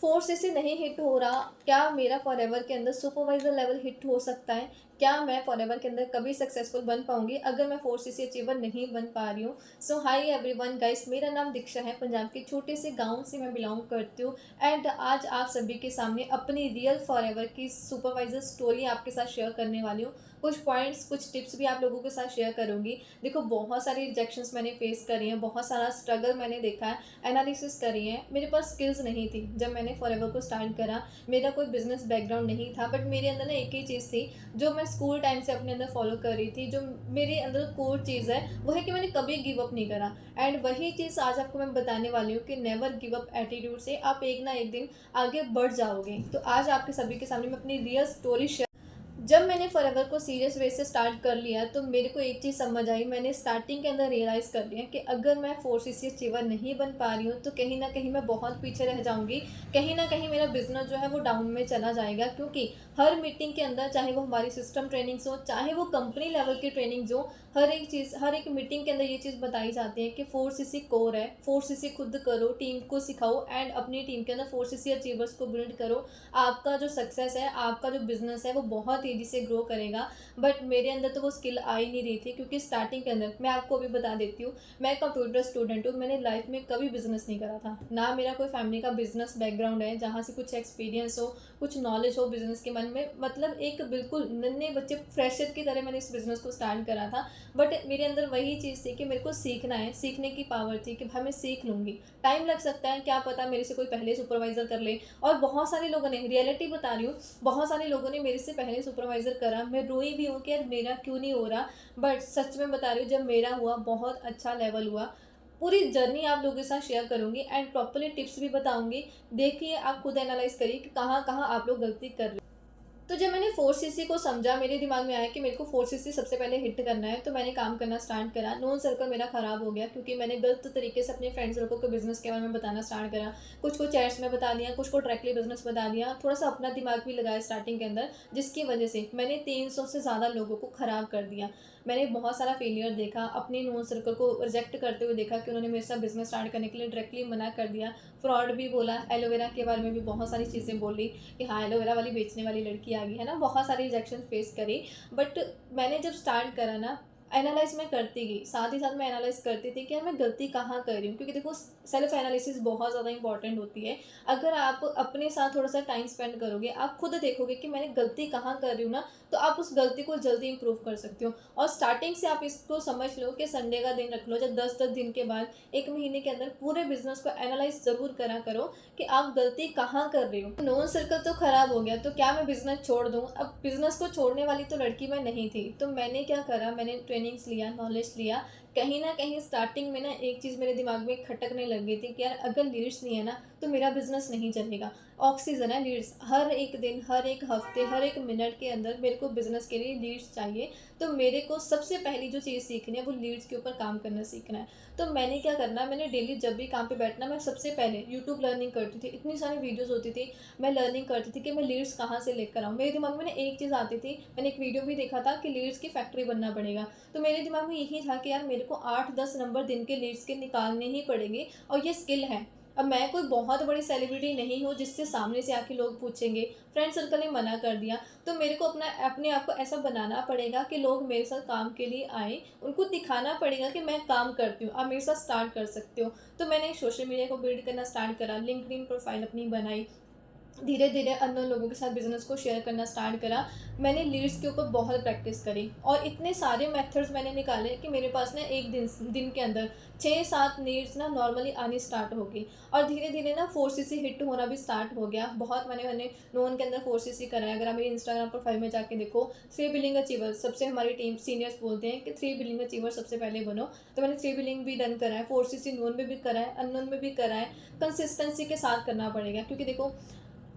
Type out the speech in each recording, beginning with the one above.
Force इसे नहीं hit हो रहा, क्या मेरा फॉरएवर के अंदर सुपरवाइजर लेवल हिट हो सकता है? क्या मैं फॉरएवर के अंदर कभी सक्सेसफुल बन पाऊंगी अगर मैं फोर्स इसी अचीवर नहीं बन पा रही हूँ? सो हाय एवरीवन गाइस, मेरा नाम दीक्षा है। पंजाब के छोटे से गांव से मैं बिलोंग करती हूँ। एंड आज आप सभी के सामने अपनी रियल फॉरएवर की सुपरवाइजर स्टोरी आपके साथ शेयर करने वाली हूँ। कुछ पॉइंट्स, कुछ टिप्स भी आप लोगों के साथ शेयर करूंगी। देखो, बहुत सारी रिजेक्शंस मैंने फेस करी हैं, बहुत सारा स्ट्रगल मैंने देखा है, एनालिसिस करी है। मेरे पास स्किल्स नहीं थी जब मैंने फॉरएवर को स्टार्ट करा। मेरा कोई बिजनेस बैकग्राउंड नहीं था, बट मेरे अंदर ना एक ही चीज़ थी जो मैं स्कूल टाइम से अपने अंदर फॉलो कर रही थी। जो मेरे अंदर कोर चीज़ है वो है कि मैंने कभी गिव अप नहीं करा। एंड वही चीज़ आज आपको मैं बताने वाली हूँ कि नेवर गिव अप एटीट्यूड से आप एक ना एक दिन आगे बढ़ जाओगे। तो आज आपके सभी के सामने मैं अपनी रियल स्टोरी शेयर। जब मैंने फॉरएवर को सीरियस वे से स्टार्ट कर लिया तो मेरे को एक चीज़ समझ आई। मैंने स्टार्टिंग के अंदर रियलाइज़ कर लिया कि अगर मैं फोर्स अचीवर नहीं बन पा रही हूँ तो कहीं ना कहीं मैं बहुत पीछे रह जाऊंगी। कहीं ना कहीं मेरा बिजनेस जो है वो डाउन में चला जाएगा, क्योंकि हर मीटिंग के अंदर, चाहे वो हमारी सिस्टम ट्रेनिंग्स हो, चाहे वो कंपनी लेवल की ट्रेनिंग्स हो, हर एक चीज़, हर एक मीटिंग के अंदर ये चीज़ बताई जाती है कि फोर्स इसी कोर है। फोर्स इसी खुद करो, टीम को सिखाओ एंड अपनी टीम के अंदर फोर्स इसी अचीवर्स को बिल्ड करो। आपका जो सक्सेस है, आपका जो बिजनेस है वो बहुत तेज़ी से ग्रो करेगा। बट मेरे अंदर तो वो स्किल आ ही नहीं रही थी, क्योंकि स्टार्टिंग के अंदर मैं आपको अभी बता देती हूँ, मैं कंप्यूटर स्टूडेंट हूँ। मैंने लाइफ में कभी बिजनेस नहीं करा था, ना मेरा कोई फैमिली का बिजनेस बैकग्राउंड है जहाँ से कुछ एक्सपीरियंस हो, कुछ नॉलेज हो बिजनेस के मन में। मतलब एक बिल्कुल नन्हे बच्चे फ्रेशर की तरह मैंने इस बिजनेस को स्टार्ट करा था। बट मेरे अंदर वही चीज़ थी कि मेरे को सीखना है, सीखने की पावर थी कि भाई मैं सीख लूँगी। टाइम लग सकता है, क्या पता मेरे से कोई पहले सुपरवाइजर कर ले। और बहुत सारे लोगों ने, रियलिटी बता रही हूँ, बहुत सारे लोगों ने मेरे से पहले सुपरवाइजर करा। मैं रोई भी हूँ कि यार मेरा क्यों नहीं हो रहा। बट सच में बता रही हूँ, जब मेरा हुआ बहुत अच्छा लेवल हुआ। पूरी जर्नी आप लोगों के साथ शेयर करूंगी एंड प्रॉपरली टिप्स भी बताऊंगी। देखिए, आप खुद एनालाइज करिए कि कहाँ कहाँ आप लोग गलती कर रहे हो। तो जब मैंने फोर सीसी को समझा, मेरे दिमाग में आया कि मेरे को फोर सीसी सबसे पहले हिट करना है, तो मैंने काम करना स्टार्ट करा। नोन सर्कल मेरा खराब हो गया, क्योंकि मैंने गलत तरीके से अपने फ्रेंड्स लोगों को बिजनेस के बारे में बताना स्टार्ट करा। कुछ को चैट्स में बता दिया, कुछ को डायरेक्टली बिजनेस बता दिया। थोड़ा सा अपना दिमाग भी लगाया स्टार्टिंग के अंदर, जिसकी वजह से मैंने 300 से ज़्यादा लोगों को ख़राब कर दिया। मैंने बहुत सारा फेलियर देखा, अपने नोन सर्कल को रिजेक्ट करते हुए देखा कि उन्होंने मेरे साथ बिजनेस स्टार्ट करने के लिए डायरेक्टली मना कर दिया। फ्रॉड भी बोला, एलोवेरा के बारे में भी बहुत सारी चीज़ें बोली कि हाँ, एलोवेरा वाली बेचने वाली लड़की आ गई है ना। बहुत सारी रिजेक्शन फेस करी। बट मैंने जब स्टार्ट करा ना, एनालाइज मैं करती गई, साथ ही साथ मैं एनालाइज करती थी कि यार मैं गलती कहाँ कर रही हूँ, क्योंकि देखो, सेल्फ एनालिसिस बहुत ज़्यादा इंपॉर्टेंट होती है। अगर आप अपने साथ थोड़ा सा टाइम स्पेंड करोगे, आप खुद देखोगे कि मैंने गलती कहाँ कर रही हूँ ना, तो आप उस गलती को जल्दी इंप्रूव कर सकते हो। और स्टार्टिंग से आप इसको समझ लो कि संडे का दिन रख लो, जब 10-10 दिन के बाद, एक महीने के अंदर पूरे बिजनेस को एनालाइज ज़रूर करा करो कि आप गलती कहाँ कर रहे हो। नोन सर्कल तो खराब हो गया, तो क्या मैं बिजनेस छोड़ दूँ? अब बिजनेस को छोड़ने वाली तो लड़की मैं नहीं थी। तो मैंने क्या करा, मैंने ट्रेनिंग्स लिया, नॉलेज लिया। कहीं ना कहीं स्टार्टिंग में ना एक चीज़ मेरे दिमाग में खटकने लग गई थी कि यार अगर लीड्स नहीं है ना तो मेरा बिजनेस नहीं चलेगा। ऑक्सीजन है लीड्स। हर एक दिन, हर एक हफ्ते, हर एक मिनट के अंदर मेरे को बिजनेस के लिए लीड्स चाहिए। तो मेरे को सबसे पहली जो चीज़ सीखनी है वो लीड्स के ऊपर काम करना सीखना है। तो मैंने क्या करना, मैंने डेली जब भी काम पे बैठना, मैं सबसे पहले यूट्यूब लर्निंग करती थी। इतनी सारी वीडियोस होती थी, मैं लर्निंग करती थी कि मैं लीड्स कहाँ से लेकर आऊँ। मेरे दिमाग में ना एक चीज़ आती थी, मैंने एक वीडियो भी देखा था कि लीड्स की फैक्ट्री बनना पड़ेगा। तो मेरे दिमाग में यही था कि यार मेरे को 8-10 नंबर दिन के लीड्स के निकालने ही पड़ेंगे, और ये स्किल है। अब मैं कोई बहुत बड़ी सेलिब्रिटी नहीं हूँ जिससे सामने से आके लोग पूछेंगे। फ्रेंड सर्कल ने मना कर दिया, तो मेरे को अपने आप को ऐसा बनाना पड़ेगा कि लोग मेरे साथ काम के लिए आएँ। उनको दिखाना पड़ेगा कि मैं काम करती हूँ, आप मेरे साथ स्टार्ट कर सकते हो। तो मैंने सोशल मीडिया को बिल्ड करना स्टार्ट करा, लिंक्डइन प्रोफाइल अपनी बनाई। धीरे धीरे अननोन लोगों के साथ बिजनेस को शेयर करना स्टार्ट करा। मैंने लीड्स के ऊपर बहुत प्रैक्टिस करी, और इतने सारे मेथड्स मैंने निकाले कि मेरे पास ना एक दिन दिन के अंदर 6-7 लीड्स ना नॉर्मली आनी स्टार्ट हो गई। और धीरे धीरे ना 4CC हिट होना भी स्टार्ट हो गया। बहुत मैंने मैंने नोन के अंदर 4CC करा है। अगर आप मेरी इंस्टाग्राम प्रोफाइल में जाके देखो, 3 बिलिंग अचीवर सबसे, हमारी टीम सीनियर्स बोलते हैं कि 3 बिलिंग अचीवर सबसे पहले बनो। तो मैंने 3 बिलिंग भी डन करा है, 4CC नोन में भी करा है, अननोन में भी करा है। कंसिस्टेंसी के साथ करना पड़ेगा, क्योंकि देखो,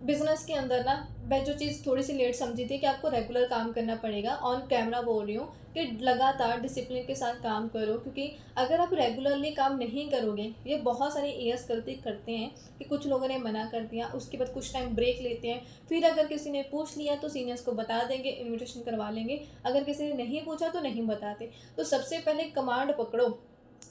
बिजनेस के अंदर ना, मैं जो चीज़ थोड़ी सी लेट समझी थी कि आपको रेगुलर काम करना पड़ेगा। ऑन कैमरा बोल रही हूँ कि लगातार डिसिप्लिन के साथ काम करो, क्योंकि अगर आप रेगुलरली काम नहीं करोगे, ये बहुत सारे ईयर्स गलती करते हैं कि कुछ लोगों ने मना कर दिया, उसके बाद कुछ टाइम ब्रेक लेते हैं, फिर अगर किसी ने पूछ लिया तो सीनियर्स को बता देंगे, इन्विटेशन करवा लेंगे। अगर किसी ने नहीं पूछा तो नहीं बताते। तो सबसे पहले कमांड पकड़ो,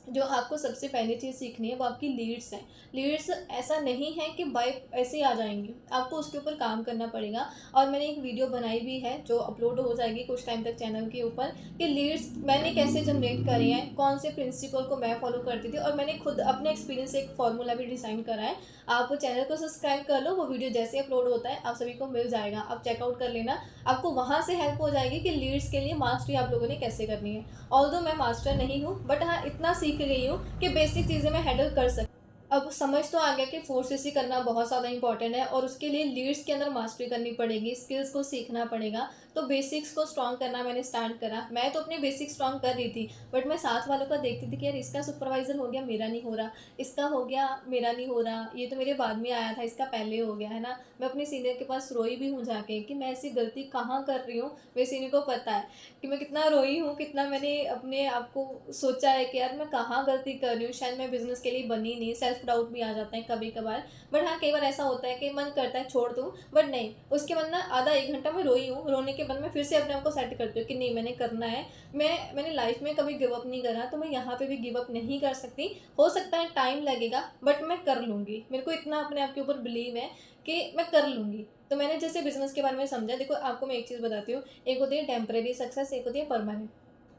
जो आपको सबसे पहली चीज़ सीखनी है वो आपकी लीड्स हैं। लीड्स ऐसा नहीं है कि बाय ऐसे ही आ जाएँगी, आपको उसके ऊपर काम करना पड़ेगा। और मैंने एक वीडियो बनाई भी है जो अपलोड हो जाएगी कुछ टाइम तक चैनल के ऊपर, कि लीड्स मैंने कैसे जनरेट करी हैं, कौन से प्रिंसिपल को मैं फॉलो करती थी, और मैंने खुद अपने एक्सपीरियंस से एक फार्मूला भी डिज़ाइन करा है। आप चैनल को सब्सक्राइब कर लो, वो वीडियो जैसे अपलोड होता है आप सभी को मिल जाएगा, आप चेकआउट कर लेना। आपको वहाँ से हेल्प हो जाएगी कि लीड्स के लिए मास्टरी आप लोगों ने कैसे करनी है। ऑल्दो मैं मास्टर नहीं हूँ, बट हाँ इतना सीख गई हूँ कि बेसिक चीज़ें मैं हैंडल कर सकती। अब समझ तो आ गया कि फोर्स करना बहुत ज़्यादा इंपॉर्टेंट है, और उसके लिए लीड्स के अंदर मास्टरी करनी पड़ेगी, स्किल्स को सीखना पड़ेगा। तो बेसिक्स को स्ट्रॉन्ग करना मैंने स्टार्ट करा। मैं तो अपने बेसिक्स स्ट्रॉन्ग कर रही थी, बट मैं साथ वालों का देखती थी कि यार इसका सुपरवाइज़र हो गया, मेरा नहीं हो रहा, इसका हो गया, मेरा नहीं हो रहा, ये तो मेरे बाद में आया था, इसका पहले हो गया, है ना। मैं अपने सीनियर के पास रोई भी हूँ जाके कि मैं ऐसी गलती कहाँ कर रही हूँ। मेरे सीनियर को पता है कि मैं कितना रोई हूँ, कितना मैंने अपने आप को सोचा है कि यार मैं कहाँ गलती कर रही हूँ, शायद मैं बिज़नेस के लिए बनी नहीं, सेल्फ डाउट भी आ जाता है कभी-कभार। बट हाँ, कई बार ऐसा होता है कि मन करता है छोड़ दूँ, बट नहीं, उसके बाद ना आधा 1 घंटा मैं रोई हूँ, रोने के बाद मैं फिर से अपने आप को सेट करती हूँ कि नहीं मैंने करना है। मैंने लाइफ़ में कभी गिव अप नहीं करा, तो मैं यहाँ पे भी गिव अप नहीं कर सकती। हो सकता है टाइम लगेगा, बट मैं कर लूँगी। मेरे को इतना अपने आप के ऊपर बिलीव है कि मैं कर लूँगी। तो मैंने जैसे बिज़नेस के बारे में समझा, देखो आपको मैं एक चीज़ बताती हूँ, एक होती है टेम्परेरी सक्सेस, एक होती है परमानेंट।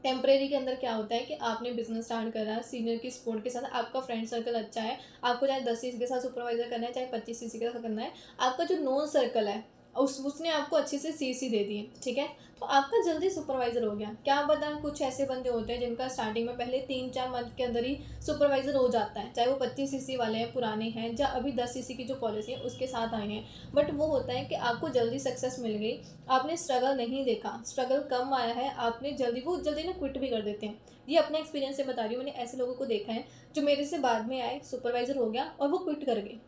टेम्परेरी के अंदर क्या होता है कि आपने बिज़नेस स्टार्ट करा, सीनियर की सपोर्ट के साथ, आपका फ्रेंड सर्कल अच्छा है, आपको चाहे 10 सीसी के साथ सुपरवाइज़र करना है, चाहे 25 सीसी के साथ करना है, आपका जो नोन सर्कल है, उसने आपको अच्छे से सीसी दे दी है, ठीक है? तो आपका जल्दी सुपरवाइज़र हो गया। क्या पता कुछ ऐसे बंदे होते हैं जिनका स्टार्टिंग में पहले 3-4 मंथ के अंदर ही सुपरवाइज़र हो जाता है, चाहे वो 25 सीसी वाले हैं, पुराने हैं, या अभी 10 सीसी की जो पॉलिसी है उसके साथ आए हैं। बट वो होता है कि आपको जल्दी सक्सेस मिल गई, आपने स्ट्रगल नहीं देखा, स्ट्रगल कम आया है, आपने जल्दी वो जल्दी ना क्विट भी कर देते हैं। ये अपने एक्सपीरियंस से बता रही हूँ, मैंने ऐसे लोगों को देखा है, जो मेरे से बाद में आए, सुपरवाइज़र हो गया और वो क्विट कर गए।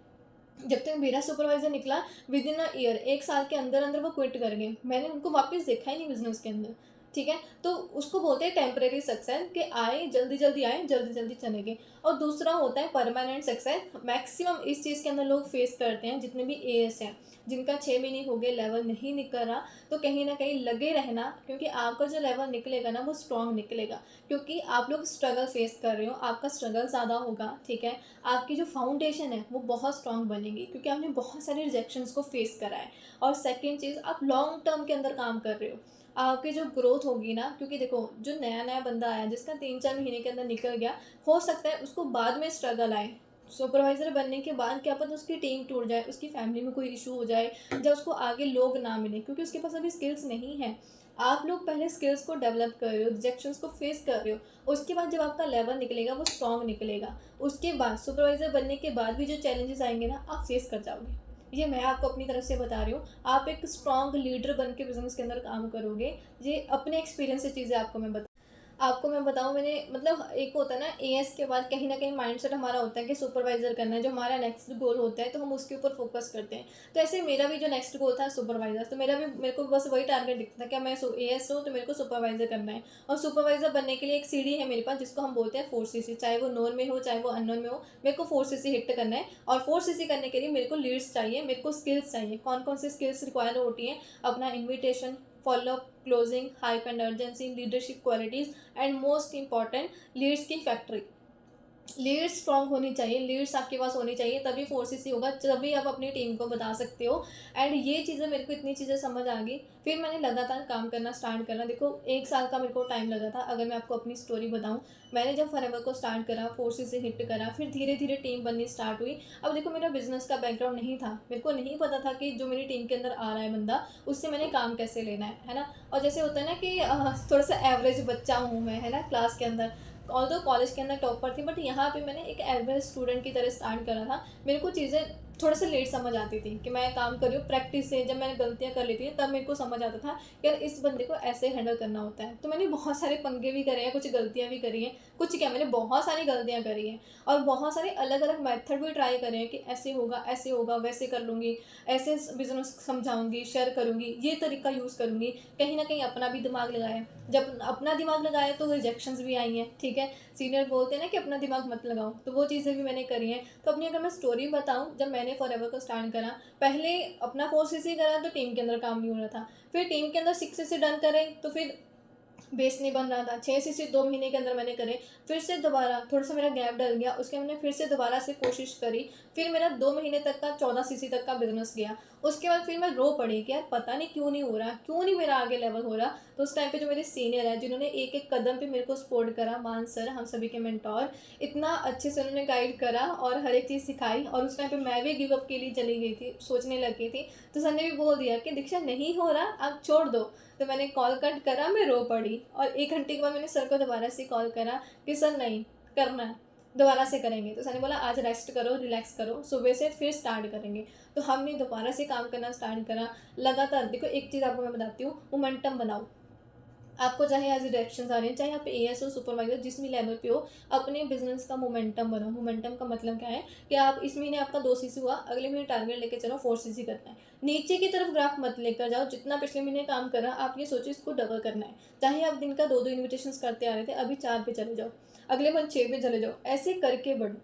जब तक मेरा सुपरवाइज़र निकला, विद इन अ ईयर, 1 साल के अंदर-अंदर वो क्विट कर गए। मैंने उनको वापस देखा ही नहीं बिज़नेस के अंदर, ठीक है? तो उसको बोलते हैं टेम्परेरी सक्सेस, कि आए, जल्दी-जल्दी आए, जल्दी-जल्दी चले गए। और दूसरा होता है परमानेंट सक्सेस। मैक्सिमम इस चीज़ के अंदर लोग फेस करते हैं, जितने भी एएस हैं, जिनका 6 महीने हो गए, लेवल नहीं निकल रहा, तो कहीं न कहीं लगे रहना, क्योंकि आपका जो लेवल निकलेगा ना, वो स्ट्रॉन्ग निकलेगा। क्योंकि आप लोग स्ट्रगल फेस कर रहे हो, आपका स्ट्रगल ज़्यादा होगा, ठीक है? आपकी जो फाउंडेशन है वो बहुत स्ट्रांग बनेगी, क्योंकि आपने बहुत सारे रिजेक्शंस को फेस करा है। और सेकंड चीज़, आप लॉन्ग टर्म के अंदर काम कर रहे हो, आपकी जो ग्रोथ होगी ना, क्योंकि देखो जो नया नया बंदा आया जिसका 3-4 महीने के अंदर निकल गया, हो सकता है उसको बाद में स्ट्रगल आए। सुपरवाइज़र बनने के बाद क्या पता उसकी टीम टूट जाए, उसकी फैमिली में कोई इशू हो जाए, या उसको आगे लोग ना मिले, क्योंकि उसके पास अभी स्किल्स नहीं है। आप लोग पहले स्किल्स को डेवलप कर रहे हो, रिजेक्शंस को फेस कर रहे हो, उसके बाद जब आपका लेवल निकलेगा वो स्ट्रॉन्ग निकलेगा। उसके बाद सुपरवाइज़र बनने के बाद भी जो चैलेंजेस आएँगे ना, आप फेस कर जाओगे। ये मैं आपको अपनी तरफ से बता रही हूँ। आप एक स्ट्रॉन्ग लीडर बन के बिज़नेस के अंदर काम करोगे। ये अपने एक्सपीरियंस से चीज़ें आपको मैं बताऊँ, मैंने मतलब एक होता है ना, एएस के बाद कहीं न कहीं माइंडसेट हमारा होता है कि सुपरवाइज़र करना है, जो हमारा नेक्स्ट गोल होता है, तो हम उसके ऊपर फ़ोकस करते हैं। तो ऐसे ही मेरा भी जो नेक्स्ट गोल था सुपरवाइज़र, तो मेरे को बस वही टारगेट दिखता था कि मैं सु एएस हूँ, तो मेरे को सुपरवाइज़र करना है। और सुपरवाइज़र बनने के लिए एक सीढ़ी है मेरे पास, जिसको हम बोलते हैं 4 सीसी, चाहे वो नोन में हो, चाहे वो अननोन में हो, मेरे को 4 सीसी हिट करना है। और 4 सीसी करने के लिए मेरे को लीड्स चाहिए, मेरे को स्किल्स चाहिए। कौन-कौन सी स्किल्स रिक्वायर होती हैं? अपना invitation, follow-up, closing, hype and urgency, leadership qualities, and most important, leads की फैक्ट्री। लीड्स स्ट्रॉन्ग होनी चाहिए, लीड्स आपके पास होनी चाहिए, तभी फोर्सेस ही होगा, तभी आप अपनी टीम को बता सकते हो। एंड ये चीज़ें, मेरे को इतनी चीज़ें समझ आ गई, फिर मैंने लगातार काम करना स्टार्ट करा। देखो 1 साल का मेरे को टाइम लगा था, अगर मैं आपको अपनी स्टोरी बताऊँ। मैंने जब फॉरएवर को स्टार्ट करा, फोर्सेस से हिट करा, फिर धीरे-धीरे टीम बननी स्टार्ट हुई। अब देखो मेरा बिज़नेस का बैकग्राउंड नहीं था, मेरे को नहीं पता था कि जो मेरी टीम के अंदर आ रहा है बंदा, उससे मैंने काम कैसे लेना है ना? और जैसे होता है ना कि थोड़ा-सा एवरेज बच्चा हूँ मैं, है ना, क्लास के अंदर। ऑल्दो कॉलेज के अंदर टॉपर थी, बट यहाँ पे मैंने एक एवरेज स्टूडेंट की तरह स्टार्ट करा था। मेरे को चीज़ें थोड़ा सा लेट समझ आती थी कि मैं काम कर रही हूँ, प्रैक्टिस से जब मैंने गलतियाँ कर ली थी, तब मेरे को समझ आता था कि यार इस बंदे को ऐसे हैंडल करना होता है। तो मैंने बहुत सारे पंगे भी करे हैं, कुछ गलतियाँ भी करी हैं, कुछ क्या, मैंने बहुत सारी गलतियाँ करी हैं। और बहुत सारे अलग अलग मेथड भी ट्राई करे हैं कि ऐसे होगा, वैसे कर लूँगी, ऐसे बिजनेस समझाऊंगी, शेयर करूँगी, ये तरीका यूज़ करूँगी। कहीं ना कहीं अपना भी दिमाग लगाया। जब अपना दिमाग लगाया तो रिजेक्शंस भी आई हैं, ठीक है। सीनियर बोलते हैं ना कि अपना दिमाग मत लगाओ, तो वो चीज़ें भी मैंने करी हैं। तो अपनी अगर मैं स्टोरी बताऊँ, जब मैंने फॉरएवर को स्टार्ट करा, पहले अपना 4 सीसी करा तो टीम के अंदर काम नहीं हो रहा था। फिर टीम के अंदर 6 सीसी डन करे, तो फिर बेस नहीं बन रहा था। 6 सीसी 2 महीने के अंदर मैंने करे, फिर से दोबारा थोड़ा-सा मेरा गैप डल गया, उसके बाद मैंने फिर से दोबारा से कोशिश करी, फिर मेरा 2 महीने तक का 14 सीसी तक का बिज़नेस गया। उसके बाद फिर मैं रो पड़ी कि यार पता नहीं क्यों नहीं हो रहा, क्यों नहीं मेरा आगे लेवल हो रहा। तो उस टाइम पे जो मेरे सीनियर हैं, जिन्होंने एक-एक कदम पे मेरे को सपोर्ट करा, मान सर हम सभी के मेंटोर, इतना अच्छे से उन्होंने गाइड करा और हर एक चीज़ सिखाई। और उस टाइम पे मैं भी गिव अप के लिए चली गई थी, सोचने लग गई थी। तो सर ने भी बोल दिया कि दीक्षा नहीं हो रहा, अब छोड़ दो। तो मैंने कॉल कट करा, मैं रो पड़ी और 1 घंटे के बाद मैंने सर को दोबारा से कॉल करा कि सर नहीं, करना है, दोबारा से करेंगे। तो सर ने बोला आज रेस्ट करो, रिलैक्स करो, सुबह से फिर स्टार्ट करेंगे। तो हमने दोबारा से काम करना स्टार्ट करा, लगातार। देखो एक चीज़ आपको मैं बताती हूँ, मोमेंटम बनाओ। आपको चाहे एज़ डायरेक्शंस आ रहे हैं, चाहे आप एएस हो, सुपरवाइज़र जिस भी लेवल पे हो, अपने बिज़नेस का मोमेंटम बनाओ। मोमेंटम का मतलब क्या है कि आप इस महीने आपका 2 सीसी हुआ, अगले महीने टारगेट लेके चलो 4 सीसी करना है। नीचे की तरफ ग्राफ मत लेकर जाओ, जितना पिछले महीने काम करा, आप ये सोचो इसको डबल करना है। चाहे आप दिन का 2-2 इन्विटेशंस करते आ रहे थे, अभी 4 पे चले जाओ, अगले मंथ 6 पे चले जाओ, ऐसे करके बढ़ो।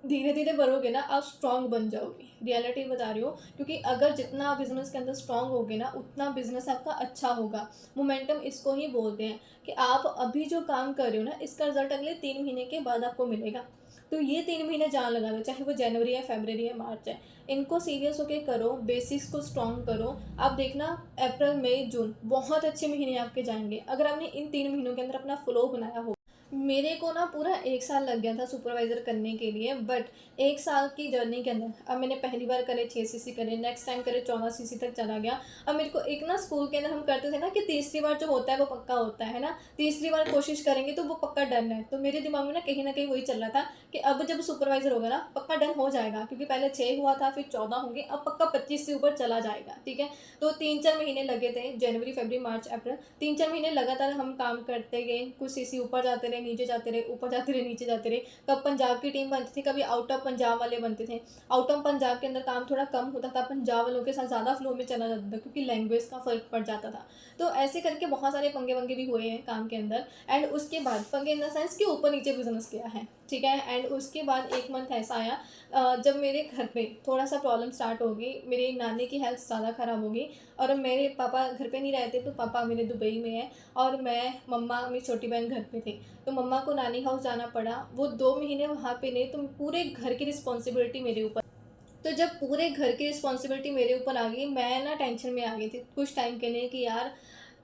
धीरे-धीरे बढ़ोगे ना, आप स्ट्रॉन्ग बन जाओगे। रियलिटी बता रही हूँ, क्योंकि अगर जितना आप बिज़नेस के अंदर स्ट्रॉन्ग होगे ना, उतना बिज़नेस आपका अच्छा होगा। मोमेंटम इसको ही बोलते हैं कि आप अभी जो काम कर रहे हो ना, इसका रिज़ल्ट अगले 3 महीने के बाद आपको मिलेगा। तो ये 3 महीने जान लगा दो, चाहे वो जनवरी है, फ़रवरी है, मार्च है। इनको सीरियस होके करो, बेसिक्स को स्ट्रॉन्ग करो। आप देखना अप्रैल, मई, जून बहुत अच्छे महीने आपके जाएँगे, अगर आपने इन 3 महीनों के अंदर अपना फ्लो बनाया हो। मेरे को ना पूरा 1 साल लग गया था सुपरवाइज़र करने के लिए, बट 1 साल की जर्नी के अंदर अब मैंने पहली बार करे 6 सीसी करे, नेक्स्ट टाइम करे 14 सीसी तक चला गया। अब मेरे को एक ना स्कूल के अंदर हम करते थे ना कि तीसरी बार जो होता है वो पक्का होता है ना? तीसरी बार कोशिश करेंगे तो वो पक्का डन है। तो मेरे दिमाग में ना कहीं न कहीं वही चल रहा था कि अब जब सुपरवाइज़र होगा ना, पक्का डन हो जाएगा, क्योंकि पहले 6 हुआ था, फिर 14 होंगे, अब पक्का 25 से ऊपर चला जाएगा, ठीक है? तो 3-4 महीने लगे थे, जनवरी, फरवरी, मार्च, अप्रैल, 3-4 महीने लगातार हम काम करते गए, कुछ सीसी ऊपर जाते रहे, नीचे जाते रहे, ऊपर जाते रहे, नीचे जाते रहे। कब पंजाब की टीम बनती थी, कभी आउट ऑफ पंजाब वाले बनते थे। आउट ऑफ पंजाब के अंदर काम थोड़ा कम होता था, पंजाब वालों के साथ ज़्यादा फ्लो में चला जाता था, क्योंकि लैंग्वेज का फ़र्क पड़ जाता था। तो ऐसे करके बहुत सारे पंगे-वंगे भी हुए हैं काम के अंदर। एंड उसके बाद पंगे इन द सेंस कि ऊपर-नीचे बिज़नेस किया है, ठीक है? एंड उसके बाद 1 मंथ ऐसा आया जब मेरे घर पे थोड़ा-सा प्रॉब्लम स्टार्ट हो गई, मेरी नानी की हेल्थ ज़्यादा ख़राब हो गई और मेरे पापा घर पे नहीं रहते, तो पापा मेरे दुबई में हैं और मैं, मम्मा, मेरी छोटी बहन घर पे थी। तो मम्मा को नानी हाउस जाना पड़ा, वो 2 महीने वहाँ पे नहीं, तो पूरे घर की रिस्पॉन्सिबिलिटी मेरे ऊपर। तो जब पूरे घर की रिस्पॉन्सिबिलिटी मेरे ऊपर आ गई, मैं ना टेंशन में आ गई थी कुछ टाइम के लिए कि यार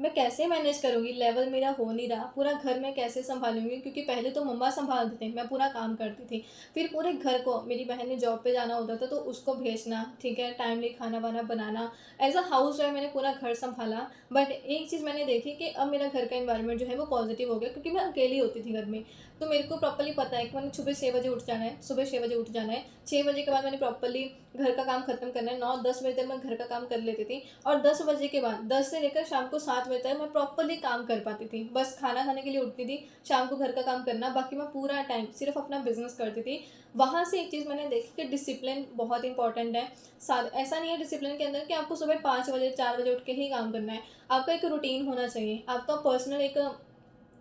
मैं कैसे मैनेज करूँगी, लेवल मेरा हो नहीं रहा, पूरा घर मैं कैसे सँभालूँगी, क्योंकि पहले तो मम्मा सँभालते थे, मैं पूरा काम करती थी। फिर पूरे घर को, मेरी बहन ने जॉब पे जाना होता था तो उसको भेजना, ठीक है, टाइमली खाना-वाना बनाना, एज़ अ हाउसवाइफ़ मैंने पूरा घर सँभाला। बट एक चीज़ मैंने देखी कि अब मेरा घर का एनवायरनमेंट जो है वो पॉज़िटिव हो गया, क्योंकि मैं अकेली होती थी घर में। तो मेरे को प्रॉपर्ली पता है कि मैंने सुबह 6 बजे उठ जाना है, सुबह 6 बजे उठ जाना है। 6 बजे के बाद मैंने प्रॉपर्ली घर का काम खत्म करना है, 9-10 बजे तक मैं घर का काम कर लेती थी और 10 बजे के बाद 10 से लेकर शाम को 7 बजे तक मैं प्रॉपर्ली काम कर पाती थी। बस खाना खाने के लिए उठती थी, शाम को घर का काम करना, बाकी मैं पूरा टाइम सिर्फ़ अपना बिज़नेस करती थी। वहाँ से एक चीज़ मैंने देखी कि डिसिप्लिन बहुत इंपॉर्टेंट है। सा ऐसा नहीं है डिसिप्लिन के अंदर कि आपको सुबह 5 बजे, 4 बजे उठ के ही काम करना है। आपका एक रूटीन होना चाहिए, आपका पर्सनल एक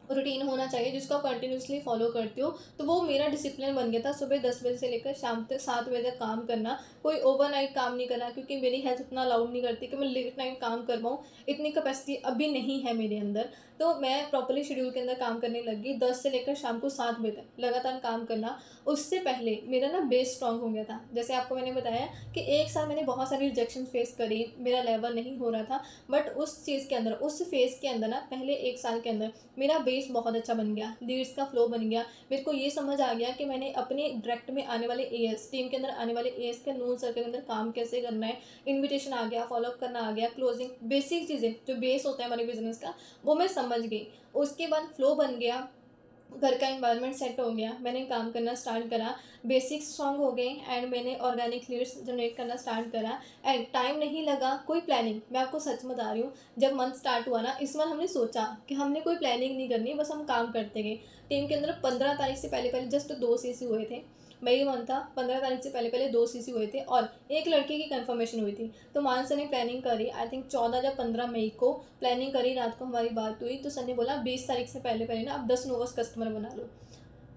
रूटीन होना चाहिए जिसको आप कंटिन्यूअसली फॉलो करते हो। तो वो मेरा डिसिप्लिन बन गया था, सुबह 10 बजे से लेकर शाम तक 7 बजे तक काम करना। कोई ओवरनाइट काम नहीं करना, क्योंकि मेरी हेल्थ उतना अलाउड नहीं करती कि मैं लेट नाइट काम कर पाऊँ, इतनी कैपेसिटी अभी नहीं है मेरे अंदर। तो मैं प्रॉपर्ली शेड्यूल के अंदर काम करने लग गई, 10 से लेकर शाम को 7 बजे तक लगातार काम करना। उससे पहले मेरा ना बेस स्ट्रॉन्ग हो गया था। जैसे आपको मैंने बताया कि 1 साल मैंने बहुत सारी रिजेक्शन फेस करी, मेरा लेवल नहीं हो रहा था। बट उस चीज़ के अंदर, उस फेज़ के अंदर ना, पहले 1 साल के अंदर मेरा बेस बहुत अच्छा बन गया, लीड्स का फ्लो बन गया। मेरे को ये समझ आ गया कि मैंने अपने डायरेक्ट में आने वाले एएस, टीम के अंदर आने वाले एएस के नून सर्कल के अंदर काम कैसे करना है, इन्विटेशन आ गया, फॉलोअप करना आ गया, क्लोजिंग, बेसिक चीज़ें जो बेस होता है हमारे बिजनेस का, वो मैं समझ गई। उसके बाद फ्लो बन गया, घर का एनवायरनमेंट सेट हो गया, मैंने काम करना स्टार्ट करा, बेसिक्स स्ट्रॉन्ग हो गए एंड मैंने ऑर्गेनिक लीड्स जनरेट करना स्टार्ट करा। एंड टाइम नहीं लगा, कोई प्लानिंग, मैं आपको सच बता रही हूँ, जब मंथ स्टार्ट हुआ ना, इस बार हमने सोचा कि हमने कोई प्लानिंग नहीं करनी, बस हम काम करते गए। टीम के अंदर 15 तारीख से पहले पहले जस्ट 2 सीसी हुए थे, मई मंथ था, 15 तारीख से पहले पहले 2 सीसी हुए थे और एक लड़के की कंफर्मेशन हुई थी। तो मान सर ने प्लानिंग करी, आई थिंक 14 या 15 मई को प्लानिंग करी, रात को हमारी बात हुई, तो सर ने बोला 20 तारीख से पहले पहले ना आप 10 नोवस कस्टमर बना लो।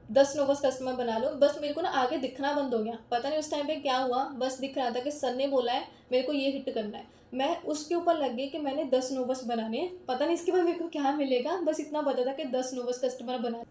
10 नोवस कस्टमर बना लो, बस मेरे को ना आगे दिखना बंद हो गया, पता नहीं उस टाइम पे क्या हुआ, बस दिख रहा था कि सर ने बोला है मेरे को ये हिट करना है। मैं उसके ऊपर लग गई कि मैंने 10 नोवस बनाने हैं, पता नहीं इसके बाद मेरे को क्या मिलेगा, बस इतना पता था कि 10 नोवस कस्टमर बना।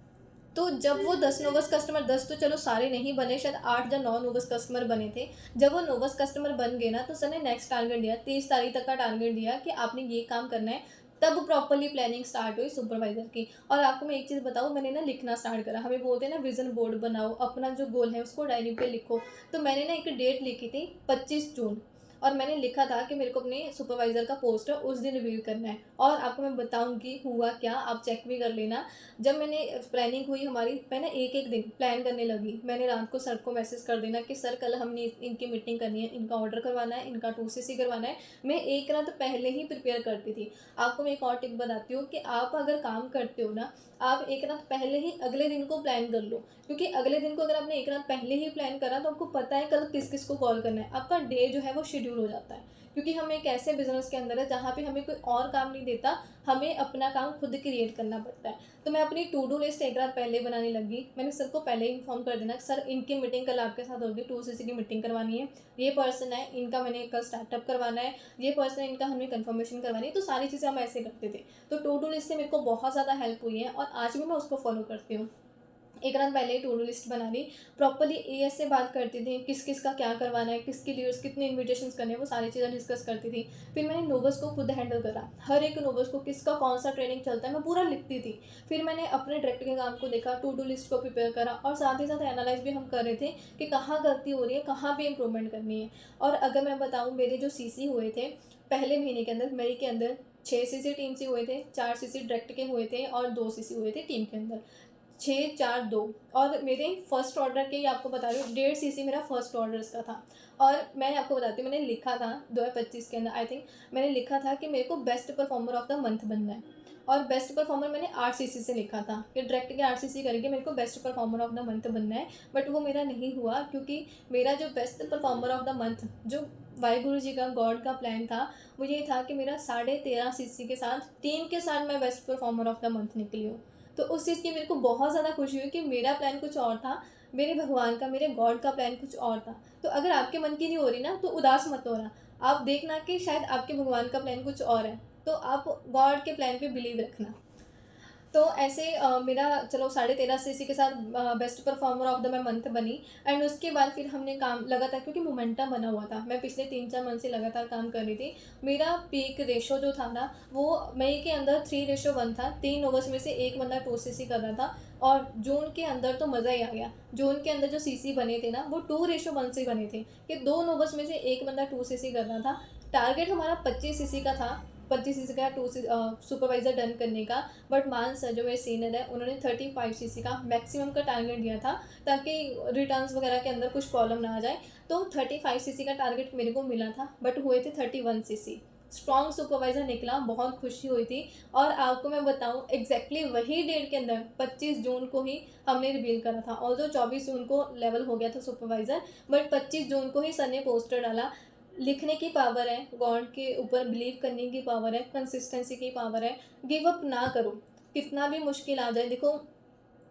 तो जब वो 10 नोवस कस्टमर, 10 तो चलो सारे नहीं बने, शायद 8 या 9 नोवस कस्टमर बने थे। जब वो नोवस कस्टमर बन गए ना, तो सर ने नेक्स्ट टारगेट दिया, 30 तारीख तक का टारगेट दिया कि आपने ये काम करना है। तब प्रॉपर्ली प्लानिंग स्टार्ट हुई सुपरवाइजर की। और आपको मैं एक चीज़ बताऊँ, मैंने ना लिखना स्टार्ट करा। हमें बोलते हैं ना विजन बोर्ड बनाओ, अपना जो गोल है उसको डायरी पे लिखो। तो मैंने ना एक डेट लिखी थी 25 जून, और मैंने लिखा था कि मेरे को अपने सुपरवाइज़र का पोस्ट उस दिन रिवील करना है। और आपको मैं बताऊंगी हुआ क्या, आप चेक भी कर लेना। जब मैंने प्लानिंग हुई हमारी, मैं ना एक एक दिन प्लान करने लगी। मैंने रात को सर को मैसेज कर देना कि सर कल हमने इनकी मीटिंग करनी है, इनका ऑर्डर करवाना है, इनका 2CC करवाना है। मैं एक रात पहले ही प्रिपेयर करती थी। आपको मैं एक और टिप बताती हूँ कि आप अगर काम करते हो ना, आप एक रात पहले ही अगले दिन को प्लान कर लो। क्योंकि अगले दिन को अगर आपने एक रात पहले ही प्लान करा, तो आपको पता है कल किस किस को कॉल करना है, आपका डे जो है वो शेड्यूल हो जाता है। क्योंकि हम एक ऐसे बिजनेस के अंदर है जहाँ पे हमें कोई और काम नहीं देता, हमें अपना काम खुद क्रिएट करना पड़ता है। तो मैं अपनी टू डू लिस्ट एक रात पहले बनाने लगी। मैंने सर को पहले ही इन्फॉर्म कर देना, सर इनकी मीटिंग कल आपके साथ होगी, 2CC की मीटिंग करवानी है, ये पर्सन है इनका मैंने कल स्टार्टअप करवाना है, ये पर्सन है इनका हमें कंफर्मेशन करवानी है। तो सारी चीज़ें हम ऐसे करते थे। तो टू डू लिस्ट से मेरे को बहुत ज़्यादा हेल्प हुई है, और आज भी मैं उसको फॉलो करती हूँ। एक रात पहले ही टू डू लिस्ट बना ली। प्रॉपर्ली एएस से बात करती थी, किस किस का क्या करवाना है, किसकी लीडर्स कितने इन्विटेशंस करने हैं, वो सारी चीज़ें डिस्कस करती थी। फिर मैंने नोवस को खुद हैंडल करा, हर एक नोवस को किसका कौन सा ट्रेनिंग चलता है मैं पूरा लिखती थी। फिर मैंने अपने डायरेक्ट के काम को देखा, टू डू लिस्ट को प्रिपेयर करा, और साथ ही साथ एनालाइज भी हम कर रहे थे कि कहाँ गलती हो रही है, कहाँ पे इंप्रूवमेंट करनी है। और अगर मैं बताऊँ, मेरे जो सीसी हुए थे पहले महीने के अंदर, मई के अंदर 6 CC टीम से हुए थे, 4 CC डायरेक्ट के हुए थे, और 2 CC हुए थे टीम के अंदर। 6, 4, 2। और मेरे फर्स्ट ऑर्डर के ही आपको बता रही हूँ, 1.5 CC मेरा फर्स्ट ऑर्डर्स का था। और मैं आपको बताती हूँ, मैंने लिखा था 2025 के अंदर, आई थिंक मैंने लिखा था कि मेरे को best performer of the month बनना है। और बेस्ट परफॉर्मर मैंने 8 CC से लिखा था कि डायरेक्ट के 8 CC करके मेरे को best performer of the month बनना है। बट वो मेरा नहीं हुआ, क्योंकि मेरा जो best performer of the month, जो वाहिगुरु जी का गॉड का प्लान था, वो ये था कि मेरा 13.5 CC के साथ टीम के साथ मैं best performer of the month निकली हूँ। तो उस चीज़ की मेरे को बहुत ज़्यादा खुशी हुई कि मेरा प्लान कुछ और था, मेरे भगवान का, मेरे गॉड का प्लान कुछ और था। तो अगर आपके मन की नहीं हो रही ना, तो उदास मत होना। आप देखना कि शायद आपके भगवान का प्लान कुछ और है, तो आप गॉड के प्लान पे बिलीव रखना। तो ऐसे मेरा चलो 13.5 CC के साथ बेस्ट परफॉर्मर ऑफ द मैं मंथ बनी। एंड उसके बाद फिर हमने काम लगातार, क्योंकि मोमेंटम बना हुआ था, मैं पिछले 3-4 मंथ से लगातार काम कर रही थी। मेरा पीक रेशो जो था ना, वो मई के अंदर 3:1 था। 3 अगस्त में से एक बंदा 2 CC कर रहा था। और जून के अंदर तो मज़ा ही आ गया। जून के अंदर जो CC बने थे ना, वो 2:1 से बने थे, कि 2 अगस्त में से एक बंदा 2 CC कर रहा था। टारगेट हमारा 25 CC का था, 25 CC का सुपरवाइज़र डन करने का। बट मान सर जो मेरे सीनियर है, उन्होंने 35 CC का मैक्सिमम का टारगेट दिया था, ताकि रिटर्न्स वगैरह के अंदर कुछ प्रॉब्लम ना आ जाए। तो 35 CC का टारगेट मेरे को मिला था, बट हुए थे 31 CC। स्ट्रॉन्ग सुपरवाइज़र निकला, बहुत खुशी हुई थी। और आपको मैं बताऊं, एग्जैक्टली वही डेट के अंदर 25 जून को ही हमने रिवील करा था। और जो 24 जून को लेवल हो गया था सुपरवाइज़र, बट 25 जून को ही सर ने पोस्टर डाला। लिखने की पावर है, गॉड के ऊपर बिलीव करने की पावर है, कंसिस्टेंसी की पावर है। गिव अप ना करो, कितना भी मुश्किल आ जाए। देखो,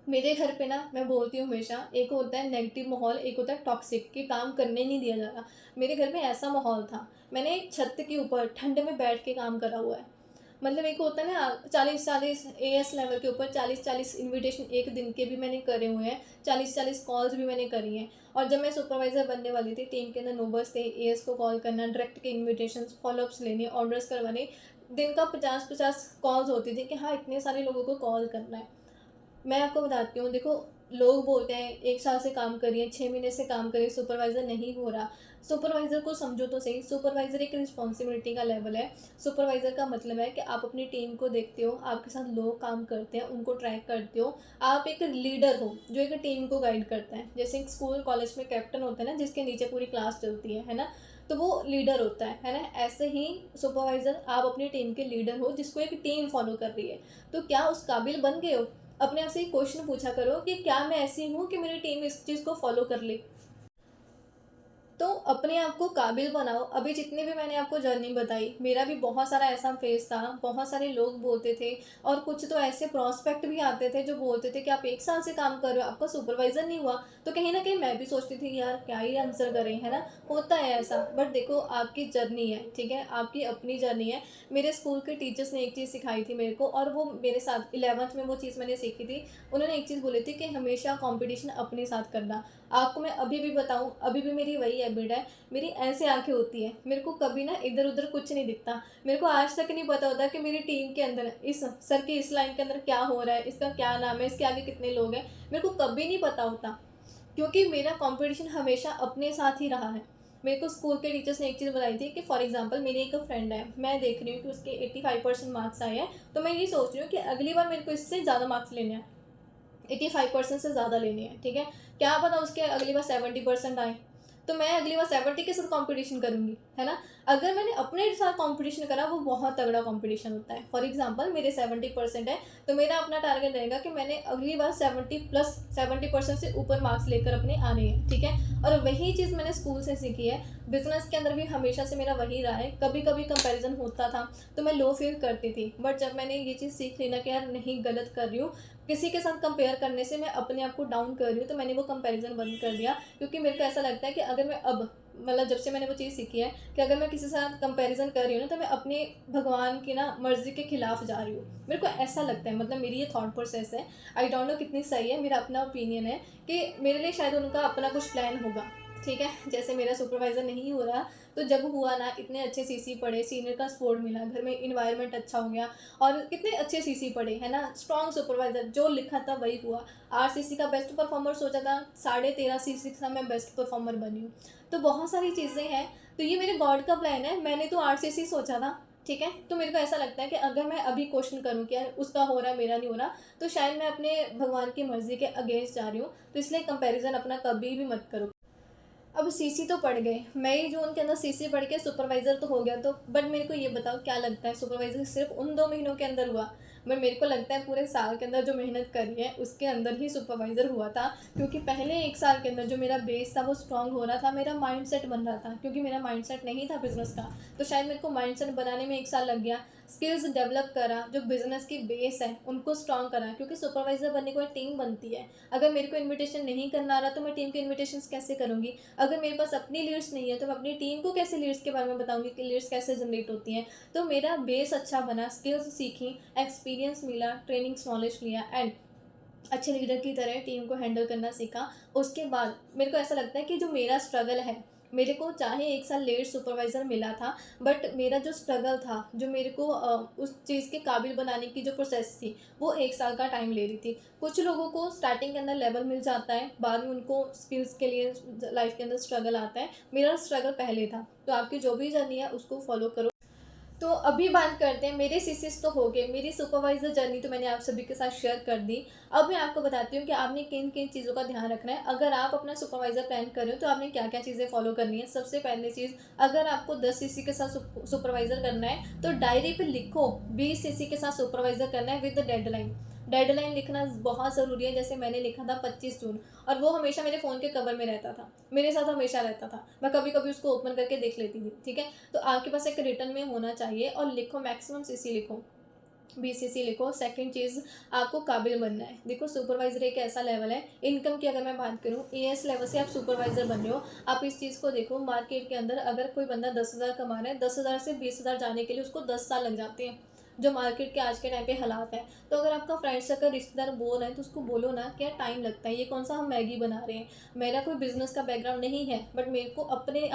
मेरे घर पे ना, मैं बोलती हूँ हमेशा, एक होता है नेगेटिव माहौल, एक होता है टॉक्सिक, कि काम करने नहीं दिया जा रहा। मेरे घर में ऐसा माहौल था। मैंने छत के ऊपर ठंड में बैठ के काम करा हुआ है। मतलब एक होता है ना, 40-40 एएस लेवल के ऊपर 40-40 इनविटेशन एक दिन के भी मैंने करे हुए हैं, 40-40 कॉल्स भी मैंने करी हैं। और जब मैं सुपरवाइज़र बनने वाली थी, टीम के अंदर नोबर्स थे, एएस को कॉल करना, डायरेक्ट के इन्विटेशंस, फॉलोअप्स लेने, ऑर्डर्स करवाने, दिन का 50-50 कॉल्स होती थी कि हाँ, इतने सारे लोगों को कॉल करना है। मैं आपको बताती हूँ, देखो, लोग बोलते हैं 1 साल से काम करिए, 6 महीने से काम करिए, सुपरवाइज़र नहीं हो रहा। सुपरवाइज़र को समझो तो सही, सुपरवाइज़र एक रिस्पॉन्सिबिलिटी का लेवल है। सुपरवाइज़र का मतलब है कि आप अपनी टीम को देखते हो, आपके साथ लोग काम करते हैं, उनको ट्रैक करते हो। आप एक लीडर हो, जो एक टीम को गाइड करता है। जैसे एक स्कूल कॉलेज में कैप्टन होता है ना, जिसके नीचे पूरी क्लास चलती है ना? तो वो लीडर होता है ना? ऐसे ही सुपरवाइज़र, आप अपनी टीम के लीडर हो, जिसको एक टीम फॉलो कर रही है। तो क्या उस काबिल बन गए हो? अपने आप से एक क्वेश्चन पूछा करो कि क्या मैं ऐसी हूँ कि मेरी टीम इस चीज़ को फॉलो कर ले। तो अपने आप को काबिल बनाओ। अभी जितनी भी मैंने आपको जर्नी बताई, मेरा भी बहुत सारा ऐसा फेज़ था, बहुत सारे लोग बोलते थे और कुछ तो ऐसे प्रॉस्पेक्ट भी आते थे जो बोलते थे कि आप 1 साल से काम कर रहे हो, आपका सुपरवाइज़र नहीं हुआ। तो कहीं न कहीं मैं भी सोचती थी यार क्या ही आंसर करें, है ना? होता है ऐसा, बट देखो आपकी जर्नी है, ठीक है? आपकी अपनी जर्नी है। मेरे स्कूल के टीचर्स ने एक चीज़ सिखाई थी मेरे को और वो मेरे साथ 11th में वो चीज़ मैंने सीखी थी। उन्होंने एक चीज़ बोली थी कि हमेशा कॉम्पिटिशन अपने साथ करना। आपको मैं अभी भी बताऊँ, अभी भी मेरी वही हैबिट है, मेरी ऐसे आँखें होती हैं, मेरे को कभी ना इधर-उधर कुछ नहीं दिखता। मेरे को आज तक नहीं पता होता कि मेरी टीम के अंदर इस सर की इस लाइन के अंदर क्या हो रहा है, इसका क्या नाम है, इसके आगे कितने लोग हैं, मेरे को कभी नहीं पता होता। क्योंकि मेरा कॉम्पिटिशन हमेशा अपने साथ ही रहा है। मेरे को स्कूल के टीचर्स ने एक चीज़ बताई थी कि फॉर एग्ज़ाम्पल मेरी एक फ्रेंड है, मैं देख रही हूँ कि उसके 85% मार्क्स आए हैं, तो मैं ये सोच रही हूँ कि अगली बार मेरे को इससे ज़्यादा मार्क्स लेने हैं। 85% से ज़्यादा लेनी है, ठीक है? क्या पता उसके अगली बार 70% आए, तो मैं अगली बार 70 के साथ कॉम्पिटिशन करूँगी, है ना? अगर मैंने अपने साथ कॉम्पिटिशन करा, वो बहुत तगड़ा कॉम्पिटिशन होता है। फॉर एग्ज़ाम्पल मेरे 70% है, तो मेरा अपना टारगेट रहेगा कि मैंने अगली बार 70 प्लस 70% से ऊपर मार्क्स लेकर अपने आने हैं, ठीक है? और वही चीज़ मैंने स्कूल से सीखी है, बिज़नेस के अंदर भी हमेशा से मेरा वही रहा है। कभी-कभी कंपैरिज़न होता था, तो मैं लो फ़ील करती थी, बट जब मैंने ये चीज़ सीख ली ना कि यार नहीं, गलत कर रही हूँ, किसी के साथ कंपेयर करने से मैं अपने आप को डाउन कर रही हूँ, तो मैंने वो कंपैरिज़न बंद कर दिया। क्योंकि मेरे को ऐसा लगता है कि अगर मैं अब मतलब जब से मैंने वो चीज़ सीखी है कि अगर मैं किसी के साथ कंपैरिज़न कर रही हूँ ना, तो मैं अपने भगवान की ना मर्ज़ी के खिलाफ जा रही हूँ। मेरे को ऐसा लगता है, मतलब मेरी ये थॉट प्रोसेस है। आई डोंट नो कितनी सही है, मेरा अपना ओपिनियन है कि मेरे लिए शायद उनका अपना कुछ प्लान होगा, ठीक है? जैसे मेरा सुपरवाइज़र नहीं हो रहा, तो जब हुआ ना इतने अच्छे सीसी पढ़े, सीनियर का सपोर्ट मिला, घर में एनवायरनमेंट अच्छा हो गया और कितने अच्छे सीसी पढ़े, है ना? स्ट्रॉन्ग सुपरवाइज़र, जो लिखा था वही हुआ। आरसीसी का बेस्ट परफॉर्मर सोचा था, 13.5 सीसी का मैं बेस्ट परफॉर्मर बनी हूँ। तो बहुत सारी चीज़ें हैं, तो ये मेरे गॉड का प्लान है, मैंने तो आरसीसी सोचा था, ठीक है? तो मेरे को ऐसा लगता है कि अगर मैं अभी क्वेश्चन करूँ कि यार उसका हो रहा है, मेरा नहीं हो रहा, तो शायद मैं अपने भगवान की मर्ज़ी के अगेंस्ट जा रही हूँ, तो इसलिए कंपैरिज़न अपना कभी भी मत करो। अब सीसी तो पड़ गए, मई जून के अंदर सीसी पढ़ के सुपरवाइज़र तो हो गया, तो बट मेरे को ये बताओ क्या लगता है सुपरवाइज़र सिर्फ़ उन 2 महीनों के अंदर हुआ? बट मेरे को लगता है पूरे साल के अंदर जो मेहनत करी है उसके अंदर ही सुपरवाइज़र हुआ था। क्योंकि पहले 1 साल के अंदर जो मेरा बेस था वो स्ट्रॉन्ग हो रहा था, मेरा माइंडसेट बन रहा था, क्योंकि मेरा माइंडसेट नहीं था बिज़नेस का, तो शायद मेरे को माइंडसेट बनाने में 1 साल लग गया। स्किल्स डेवलप करा, जो बिज़नेस की बेस है उनको स्ट्रॉन्ग करा, क्योंकि सुपरवाइज़र बनने के बाद टीम बनती है। अगर मेरे को इन्विटेशन नहीं करना आ रहा तो मैं टीम के इन्विटेशंस कैसे करूँगी? अगर मेरे पास अपनी लीड्स नहीं है तो मैं अपनी टीम को कैसे लीड्स के बारे में बताऊंगी कि लीड्स कैसे जनरेट होती हैं। तो मेरा बेस अच्छा बना, स्किल्स सीखी, एक्सपीरियंस मिला, ट्रेनिंग्स नॉलेज लिया एंड अच्छे लीडर की तरह टीम को हैंडल करना सीखा। उसके बाद मेरे को ऐसा लगता है कि जो मेरा स्ट्रगल है, मेरे को चाहे 1 साल लेट सुपरवाइज़र मिला था, बट मेरा जो स्ट्रगल था, जो मेरे को उस चीज़ के काबिल बनाने की जो प्रोसेस थी, वो 1 साल का टाइम ले रही थी। कुछ लोगों को स्टार्टिंग के अंदर लेवल मिल जाता है, बाद में उनको स्किल्स के लिए लाइफ के अंदर स्ट्रगल आता है। मेरा स्ट्रगल पहले था, तो आपकी जो भी जर्नी है उसको फॉलो करो। तो अभी बात करते हैं, मेरे सीसीस तो हो गए, मेरी सुपरवाइज़र जर्नी तो मैंने आप सभी के साथ शेयर कर दी। अब मैं आपको बताती हूँ कि आपने किन-किन चीज़ों का ध्यान रखना है। अगर आप अपना सुपरवाइज़र प्लान कर रहे हो, तो आपने क्या-क्या चीज़ें फ़ॉलो करनी है। सबसे पहली चीज़, अगर आपको 10 सीसी के साथ सुपरवाइज़र करना है, तो डायरी पे लिखो 20 सीसी के साथ सुपरवाइज़र करना है विद डेडलाइन। डेडलाइन लिखना बहुत ज़रूरी है, जैसे मैंने लिखा था 25 जून और वो हमेशा मेरे फ़ोन के कवर में रहता था। मेरे साथ हमेशा रहता था। मैं कभी-कभी उसको ओपन करके देख लेती थी, ठीक है? तो आपके पास एक रिटन में होना चाहिए और लिखो, मैक्सिमम सीसी लिखो, बीसीसी लिखो। सेकंड चीज़, आपको काबिल बनना है। देखो सुपरवाइज़र एक ऐसा लेवल है, इनकम की अगर मैं बात करूँ, एएस लेवल से आप सुपरवाइज़र बन रहे हो। आप इस चीज़ को देखो, मार्केट के अंदर अगर कोई बंदा 10,000 कमा रहा है, 10,000 से 20,000 जाने के लिए उसको 10 साल लग जाते हैं, जो मार्केट के आज के टाइम पे हालात हैं। तो अगर आपका फ्रेंड सर्कल, रिश्तेदार बोल रहे हैं, तो उसको बोलो ना कि यार टाइम लगता है, ये कौन सा हम मैगी बना रहे हैं। मेरा कोई बिज़नेस का बैकग्राउंड नहीं है, बट मेरे को अपने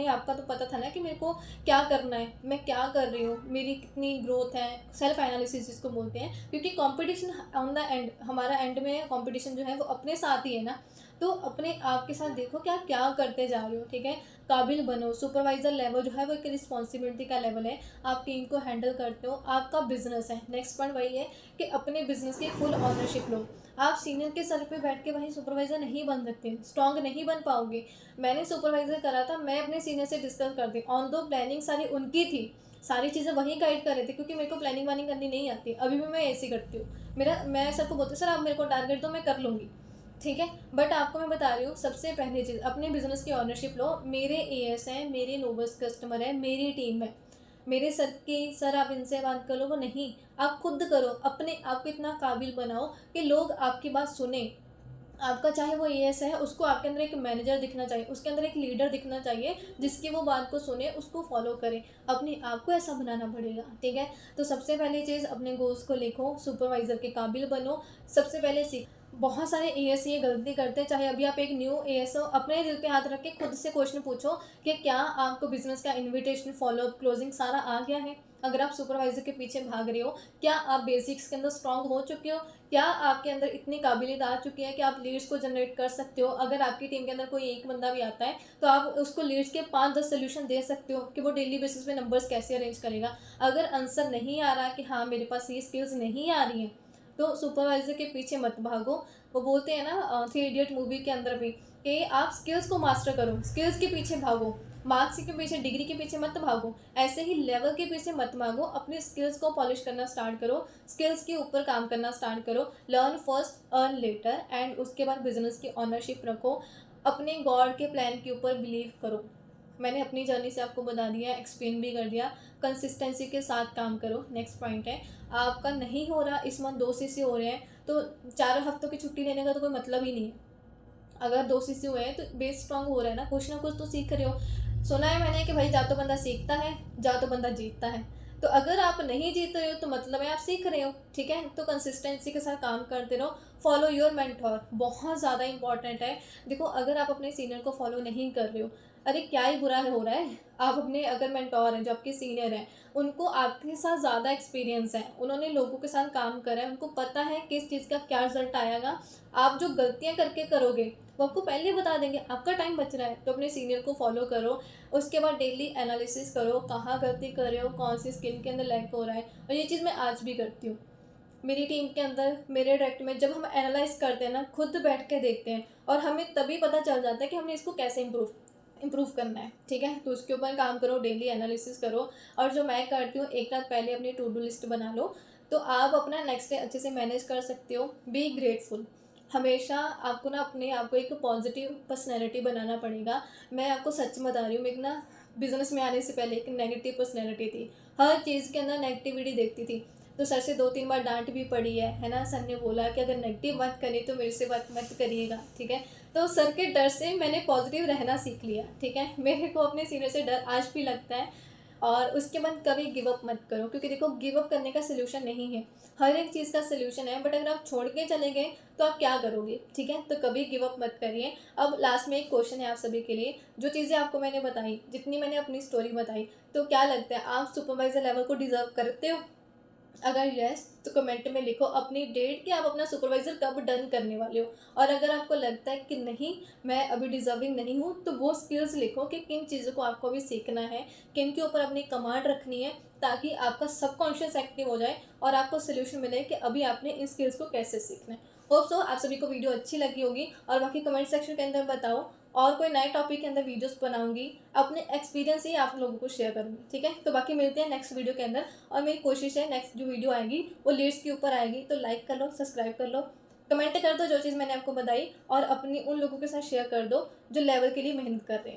आप का तो पता था ना कि मेरे को क्या करना है, मैं क्या कर रही हूँ, मेरी कितनी ग्रोथ है, सेल्फ एनालिसिस जिसको बोलते हैं। क्योंकि कंपटीशन ऑन द एंड, हमारा एंड में कंपटीशन जो है वो अपने साथ ही है ना। तो अपने आप के साथ देखो कि आप क्या करते जा रहे हो, ठीक है? काबिल बनो। सुपरवाइज़र लेवल जो है वो एक रिस्पॉन्सिबिलिटी का लेवल है, आप टीम को हैंडल करते हो, आपका बिजनेस है। नेक्स्ट पॉइंट वही है कि अपने बिजनेस की फुल ऑनरशिप लो। आप सीनियर के सर पे बैठ के वहीं सुपरवाइज़र नहीं बन सकते, स्ट्रांग नहीं बन पाओगे। मैंने सुपरवाइज़र करा था, मैं अपने सीनियर से डिस्कस करती, ऑन दो प्लानिंग सारी उनकी थी, सारी चीज़ें वहीं गाइड कर रहे थे, क्योंकि मेरे को प्लानिंग वानिंग करनी नहीं आती, अभी भी मैं ऐसे ही करती हूँ। मैं सर को बोलती हूँ, सर आप मेरे को टारगेट दो, मैं कर लूँगी, ठीक है। बट आपको मैं बता रही हूँ, सबसे पहली चीज़ अपने बिजनेस की ऑनरशिप लो। मेरे एएस हैं, मेरे नोबल्स कस्टमर है, मेरी टीम है, मेरे सर की सर आप इनसे बात कर लो, वो नहीं, आप खुद करो। अपने आप को इतना काबिल बनाओ कि लोग आपकी बात सुने। आपका चाहे वो एएस है, उसको आपके अंदर एक मैनेजर दिखना चाहिए, उसके अंदर एक लीडर दिखना चाहिए, जिसकी वो बात को सुने, उसको फॉलो करे। अपने आप को ऐसा बनाना पड़ेगा, ठीक है। तो सबसे पहली चीज़, अपने गोल्स को लिखो, सुपरवाइजर के काबिल बनो। सबसे पहले सीख। बहुत सारे एएस ये गलती करते हैं, चाहे अभी आप एक न्यू एएस हो, अपने दिल पे हाथ रख के खुद से क्वेश्चन पूछो कि क्या आपको बिजनेस का इन्विटेशन, फॉलोअप, क्लोजिंग सारा आ गया है। अगर आप सुपरवाइजर के पीछे भाग रहे हो, क्या आप बेसिक्स के अंदर स्ट्रांग हो चुके हो, क्या आपके अंदर इतनी काबिलियत आ चुकी है कि आप लीड्स को जनरेट कर सकते हो। अगर आपकी टीम के अंदर कोई एक बंदा भी आता है, तो आप उसको लीड्स के 5-10 सोल्यूशन दे सकते हो कि वो डेली बेसिस पे नंबर्स कैसे अरेंज करेगा। अगर आंसर नहीं आ रहा कि हाँ मेरे पास ये स्किल्स नहीं आ रही हैं, तो सुपरवाइजर के पीछे मत भागो। वो बोलते हैं ना, थ्री इडियट मूवी के अंदर भी, कि आप स्किल्स को मास्टर करो, स्किल्स के पीछे भागो, मार्क्स के पीछे, डिग्री के पीछे मत भागो। ऐसे ही लेवल के पीछे मत भागो, अपनी स्किल्स को पॉलिश करना स्टार्ट करो, स्किल्स के ऊपर काम करना स्टार्ट करो। Learn first, earn later, and उसके बाद बिजनेस की ऑनरशिप रखो। अपने गॉड के प्लान के ऊपर बिलीव करो। मैंने अपनी जर्नी से आपको बता दिया, एक्सप्लेन भी कर दिया। कंसिस्टेंसी के साथ काम करो। नेक्स्ट पॉइंट है, आपका नहीं हो रहा, इस मंथ 2 सीसी हो रहे हैं, तो 4 हफ्तों की छुट्टी लेने का तो कोई मतलब ही नहीं है। अगर 2 सीसी हुए हैं तो बेस स्ट्रांग हो रहा है ना, कुछ ना कुछ तो सीख रहे हो। सुना है मैंने कि भाई जा तो बंदा सीखता है, जा तो बंदा जीतता है। तो अगर आप नहीं जीत रहे हो तो मतलब है आप सीख रहे हो, ठीक है। तो कंसिस्टेंसी के साथ काम करते रहो। फॉलो योर मेंटोर, बहुत ज़्यादा इंपॉर्टेंट है। देखो, अगर आप अपने सीनियर को फॉलो नहीं कर रहे हो, अरे क्या ही बुरा है हो रहा है। आप अपने अगर मेंटोर हैं, जो आपके सीनियर हैं, उनको आपके साथ ज़्यादा एक्सपीरियंस है, उन्होंने लोगों के साथ काम करा है, उनको पता है किस चीज़ का क्या रिजल्ट आएगा। आप जो गलतियाँ करके करोगे, वो आपको पहले ही बता देंगे। आपका टाइम बच रहा है, तो अपने सीनियर को फॉलो करो। उसके बाद डेली एनालिसिस करो, कहाँ गलती कर रहे हो, कौन सी स्किल के अंदर लैक हो रहा है। और ये चीज़ मैं आज भी करती हूँ। मेरी टीम के अंदर, मेरे डायरेक्ट में, जब हम एनालाइज करते हैं ना, खुद बैठ के देखते हैं, और हमें तभी पता चल जाता है कि हमने इसको कैसे इम्प्रूव करना है, ठीक है। तो उसके ऊपर काम करो, डेली एनालिसिस करो। और जो मैं करती हूँ, एक रात पहले अपनी टू डू लिस्ट बना लो, तो आप अपना नेक्स्ट डे अच्छे से मैनेज कर सकते हो। Be grateful. हमेशा आपको ना अपने आप को एक पॉजिटिव पर्सनैलिटी बनाना पड़ेगा। मैं आपको सच बता रही हूँ, मैं ना बिजनेस में आने से पहले एक नेगेटिव पर्सनैलिटी थी। हर चीज़ के अंदर नेगेटिविटी देखती थी। तो सर से 2-3 बार डांट भी पड़ी है ना। सर ने बोला कि अगर नेगेटिव बात करनी तो मेरे से बात मत करिएगा, ठीक है। तो सर के डर से मैंने पॉजिटिव रहना सीख लिया, ठीक है। मेरे को अपने सीनियर से डर आज भी लगता है। और उसके बाद कभी गिव अप मत करो, क्योंकि देखो, गिव अप करने का सलूशन नहीं है। हर एक चीज़ का सलूशन है, बट अगर आप छोड़ के चले गए तो आप क्या करोगे, ठीक है। तो कभी गिव अप मत करिए। अब लास्ट में एक क्वेश्चन है आप सभी के लिए। जो चीज़ें आपको मैंने बताई, जितनी मैंने अपनी स्टोरी बताई, तो क्या लगता है आप सुपरवाइजर लेवल को डिजर्व करते हो? अगर यस, तो कमेंट में लिखो अपनी डेट कि आप अपना सुपरवाइज़र कब डन करने वाले हो। और अगर आपको लगता है कि नहीं, मैं अभी डिज़र्विंग नहीं हूँ, तो वो स्किल्स लिखो कि किन चीज़ों को आपको अभी सीखना है, किन के ऊपर अपनी कमांड रखनी है, ताकि आपका सबकॉन्शियस एक्टिव हो जाए और आपको सोल्यूशन मिले कि अभी आपने इन स्किल्स को कैसे सीखना है। होप सो आप सभी को वीडियो अच्छी लगी होगी, और बाकी कमेंट सेक्शन के अंदर बताओ, और कोई नए टॉपिक के अंदर वीडियोस बनाऊंगी, अपने एक्सपीरियंस ही आप लोगों को शेयर करूंगी, ठीक है। तो बाकी मिलते हैं नेक्स्ट वीडियो के अंदर। और मेरी कोशिश है नेक्स्ट जो वीडियो आएगी वो लीड्स के ऊपर आएगी, तो लाइक कर लो, सब्सक्राइब कर लो, कमेंट कर दो जो चीज़ मैंने आपको बताई, और अपनी उन लोगों के साथ शेयर कर दो जो लेवल के लिए मेहनत कर रहे हैं।